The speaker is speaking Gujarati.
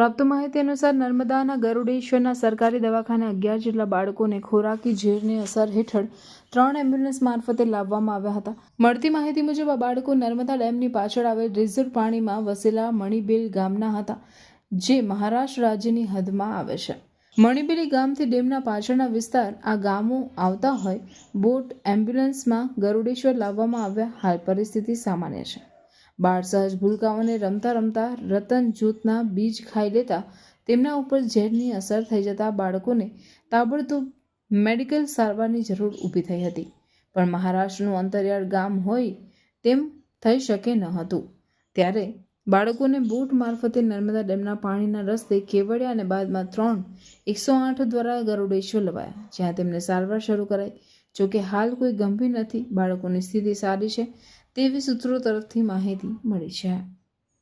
પ્રાપ્ત માહિતી અનુસાર નર્મદાના ગરુડેશ્વરના સરકારી દવાખાને 11 જેટલા બાળકોને ખોરાકી ઝેરની અસર હેઠળ 3 એમ્બ્યુલન્સ મારફતે લાવવામાં આવ્યા હતા. મળતી માહિતી મુજબ આ બાળકો નર્મદા ડેમની પાછળ આવેલ રિઝર્વ પાણીમાં વસેલા મણિબેલ ગામના હતા, જે મહારાષ્ટ્ર રાજ્યની હદમાં આવે છે. મણિબેલી ગામથી ડેમના પાછળના વિસ્તાર આ ગામો આવતા હોય બોટ એમ્બ્યુલન્સમાં ગરુડેશ્વર લાવવામાં આવ્યા. હાલ પરિસ્થિતિ સામાન્ય છે. બાળ સહજ ભૂલકાઓને રમતા રમતા રતન જૂથના બીજ ખાઈ લેતા તેમના ઉપર ઝેરની અસર થઈ જતા બાળકોને તાબડતોબ મેડિકલ સારવારની જરૂર ઊભી થઈ હતી. પણ મહારાષ્ટ્રનું અંતરિયાળ ગામ હોય તેમ થઈ શકે ન હતું. ત્યારે બાળકોને બોટ મારફતે નર્મદા ડેમના પાણીના રસ્તે કેવડિયા અને બાદમાં 108 દ્વારા ગરુડેશ્વર લવાયા, જ્યાં તેમને સારવાર શરૂ કરાઈ. જોકે હાલ કોઈ ગંભીર નથી. બાળકોની સ્થિતિ સારી છે તેવી સૂત્રો તરફથી માહિતી મળી છે.